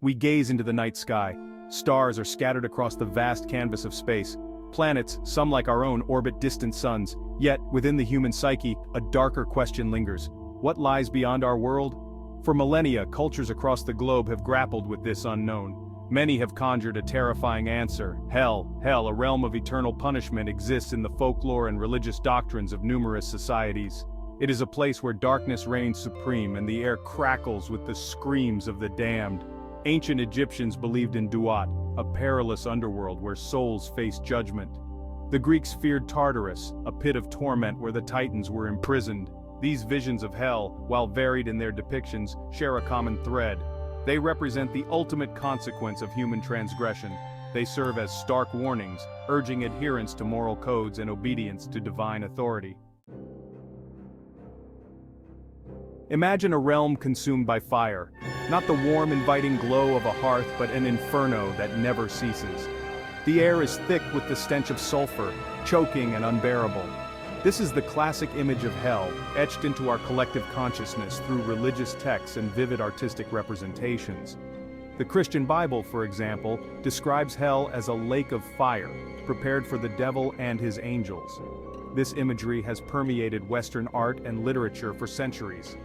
We gaze into the night sky. Stars are scattered across the vast canvas of space. Planets, some like our own, orbit distant suns. Yet, within the human psyche, a darker question lingers. What lies beyond our world? For millennia, cultures across the globe have grappled with this unknown. Many have conjured a terrifying answer. Hell, a realm of eternal punishment, exists in the folklore and religious doctrines of numerous societies. It is a place where darkness reigns supreme and the air crackles with the screams of the damned. Ancient Egyptians believed in Duat, a perilous underworld where souls face judgment. The Greeks feared Tartarus, a pit of torment where the Titans were imprisoned. These visions of hell, while varied in their depictions, share a common thread. They represent the ultimate consequence of human transgression. They serve as stark warnings, urging adherence to moral codes and obedience to divine authority. Imagine a realm consumed by fire. Not the warm, inviting glow of a hearth, but an inferno that never ceases. The air is thick with the stench of sulfur, choking and unbearable. This is the classic image of hell, etched into our collective consciousness through religious texts and vivid artistic representations. The Christian Bible, for example, describes hell as a lake of fire, prepared for the devil and his angels. This imagery has permeated Western art and literature for centuries.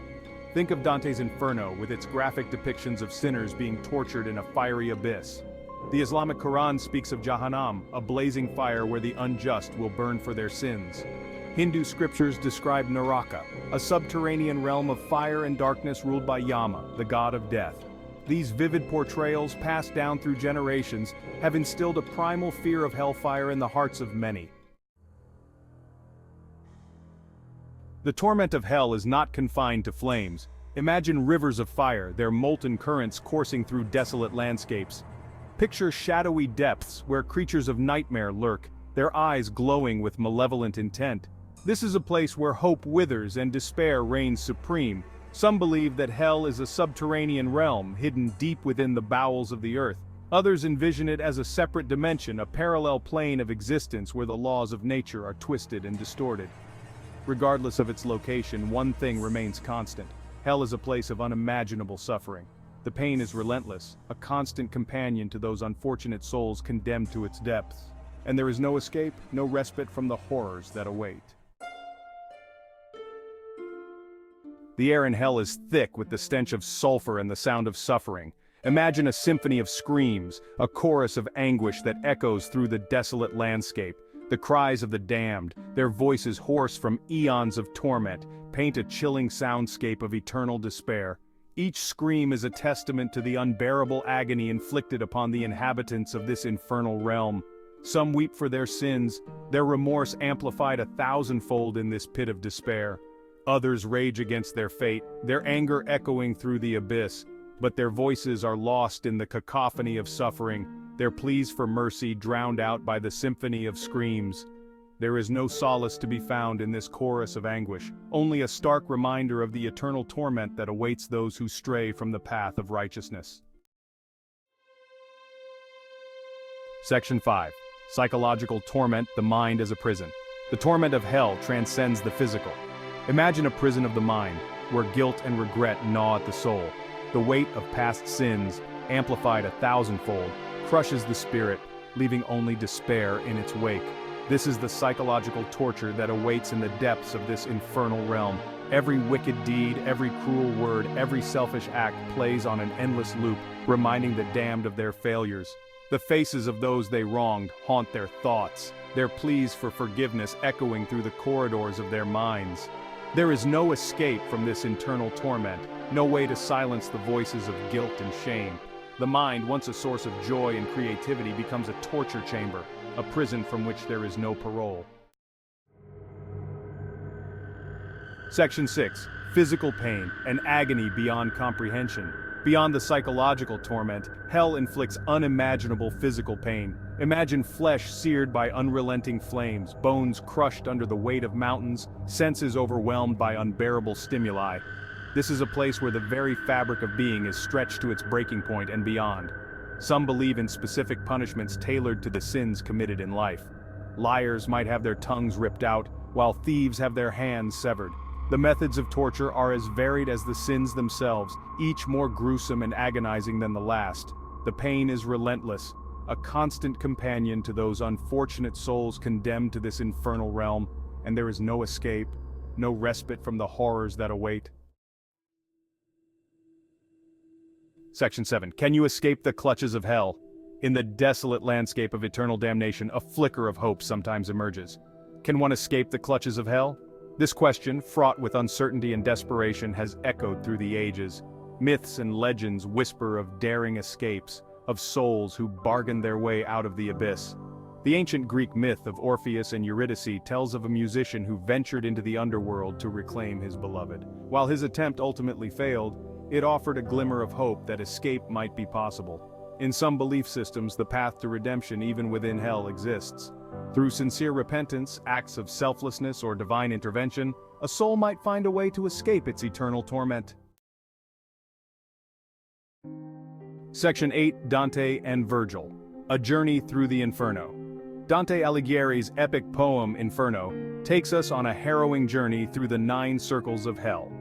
Think of Dante's Inferno with its graphic depictions of sinners being tortured in a fiery abyss. The Islamic Quran speaks of Jahannam, a blazing fire where the unjust will burn for their sins. Hindu scriptures describe Naraka, a subterranean realm of fire and darkness ruled by Yama, the god of death. These vivid portrayals, passed down through generations, have instilled a primal fear of hellfire in the hearts of many. The torment of hell is not confined to flames. Imagine rivers of fire, their molten currents coursing through desolate landscapes. Picture shadowy depths where creatures of nightmare lurk, their eyes glowing with malevolent intent. This is a place where hope withers and despair reigns supreme. Some believe that hell is a subterranean realm hidden deep within the bowels of the earth. Others envision it as a separate dimension, a parallel plane of existence where the laws of nature are twisted and distorted. Regardless of its location, one thing remains constant. Hell is a place of unimaginable suffering. The pain is relentless, a constant companion to those unfortunate souls condemned to its depths. And there is no escape, no respite from the horrors that await. The air in hell is thick with the stench of sulfur and the sound of suffering. Imagine a symphony of screams, a chorus of anguish that echoes through the desolate landscape. The cries of the damned, their voices hoarse from eons of torment, paint a chilling soundscape of eternal despair. Each scream is a testament to the unbearable agony inflicted upon the inhabitants of this infernal realm. Some weep for their sins, their remorse amplified 1,000-fold in this pit of despair. Others rage against their fate, their anger echoing through the abyss, but their voices are lost in the cacophony of suffering, their pleas for mercy drowned out by the symphony of screams. There is no solace to be found in this chorus of anguish, only a stark reminder of the eternal torment that awaits those who stray from the path of righteousness. Section 5. Psychological torment, the mind as a prison. The torment of hell transcends the physical. Imagine a prison of the mind, where guilt and regret gnaw at the soul. The weight of past sins, amplified 1,000-fold, crushes the spirit, leaving only despair in its wake. This is the psychological torture that awaits in the depths of this infernal realm. Every wicked deed, every cruel word, every selfish act plays on an endless loop, reminding the damned of their failures. The faces of those they wronged haunt their thoughts, their pleas for forgiveness echoing through the corridors of their minds. There is no escape from this internal torment, no way to silence the voices of guilt and shame. The mind, once a source of joy and creativity, becomes a torture chamber, a prison from which there is no parole. Section 6. Physical pain and agony beyond comprehension. Beyond the psychological torment, hell inflicts unimaginable physical pain. Imagine flesh seared by unrelenting flames, bones crushed under the weight of mountains, senses overwhelmed by unbearable stimuli. This is a place where the very fabric of being is stretched to its breaking point and beyond. Some believe in specific punishments tailored to the sins committed in life. Liars might have their tongues ripped out, while thieves have their hands severed. The methods of torture are as varied as the sins themselves, each more gruesome and agonizing than the last. The pain is relentless, a constant companion to those unfortunate souls condemned to this infernal realm, and there is no escape, no respite from the horrors that await. Section 7. Can you escape the clutches of hell? In the desolate landscape of eternal damnation, a flicker of hope sometimes emerges. Can one escape the clutches of hell? This question, fraught with uncertainty and desperation, has echoed through the ages. Myths and legends whisper of daring escapes, of souls who bargained their way out of the abyss. The ancient Greek myth of Orpheus and Eurydice tells of a musician who ventured into the underworld to reclaim his beloved. While his attempt ultimately failed, it offered a glimmer of hope that escape might be possible. In some belief systems, the path to redemption even within hell exists. Through sincere repentance, acts of selflessness, or divine intervention, a soul might find a way to escape its eternal torment. Section 8. Dante and Virgil. A Journey Through the Inferno. Dante Alighieri's epic poem Inferno takes us on a harrowing journey through the 9 circles of hell.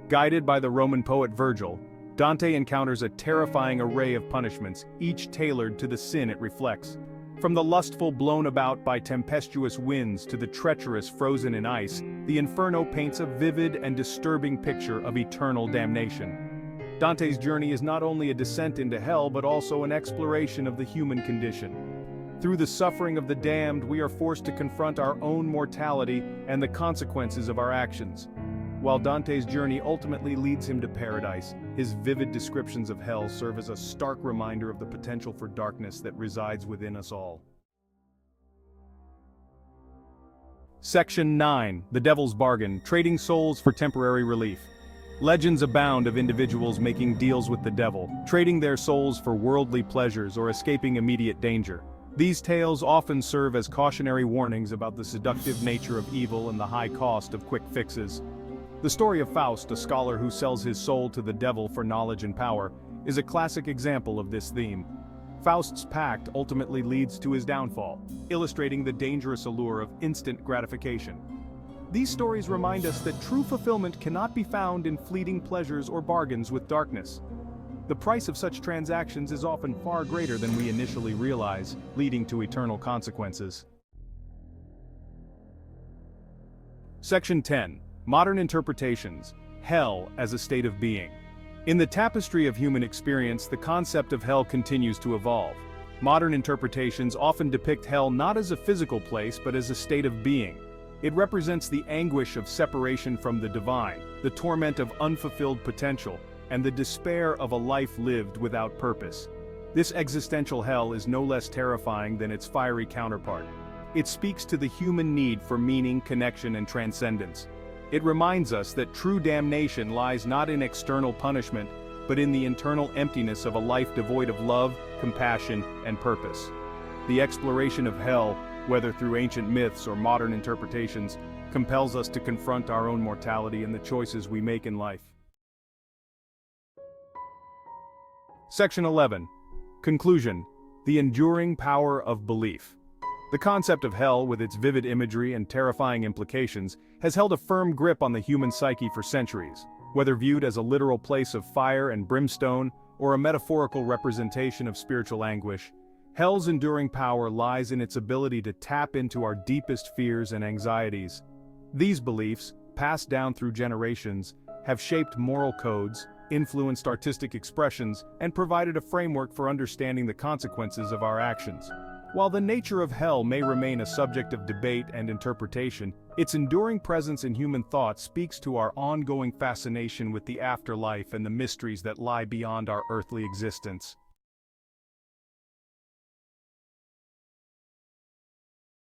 Guided by the Roman poet Virgil, Dante encounters a terrifying array of punishments, each tailored to the sin it reflects. From the lustful blown about by tempestuous winds to the treacherous frozen in ice, the Inferno paints a vivid and disturbing picture of eternal damnation. Dante's journey is not only a descent into hell but also an exploration of the human condition. Through the suffering of the damned, we are forced to confront our own mortality and the consequences of our actions. While Dante's journey ultimately leads him to paradise, his vivid descriptions of hell serve as a stark reminder of the potential for darkness that resides within us all. Section 9. The Devil's Bargain, Trading Souls for Temporary Relief. Legends abound of individuals making deals with the devil, trading their souls for worldly pleasures or escaping immediate danger. These tales often serve as cautionary warnings about the seductive nature of evil and the high cost of quick fixes. The story of Faust, a scholar who sells his soul to the devil for knowledge and power, is a classic example of this theme. Faust's pact ultimately leads to his downfall, illustrating the dangerous allure of instant gratification. These stories remind us that true fulfillment cannot be found in fleeting pleasures or bargains with darkness. The price of such transactions is often far greater than we initially realize, leading to eternal consequences. Section 10. Modern Interpretations. Hell as a State of Being. In the tapestry of human experience, the concept of hell continues to evolve. Modern interpretations often depict hell not as a physical place but as a state of being. It represents the anguish of separation from the divine, the torment of unfulfilled potential, and the despair of a life lived without purpose. This existential hell is no less terrifying than its fiery counterpart. It speaks to the human need for meaning, connection, and transcendence. It reminds us that true damnation lies not in external punishment, but in the internal emptiness of a life devoid of love, compassion, and purpose. The exploration of hell, whether through ancient myths or modern interpretations, compels us to confront our own mortality and the choices we make in life. Section 11. Conclusion. The enduring power of belief. The concept of hell, with its vivid imagery and terrifying implications, has held a firm grip on the human psyche for centuries. Whether viewed as a literal place of fire and brimstone, or a metaphorical representation of spiritual anguish, hell's enduring power lies in its ability to tap into our deepest fears and anxieties. These beliefs, passed down through generations, have shaped moral codes, influenced artistic expressions, and provided a framework for understanding the consequences of our actions. While the nature of hell may remain a subject of debate and interpretation, its enduring presence in human thought speaks to our ongoing fascination with the afterlife and the mysteries that lie beyond our earthly existence.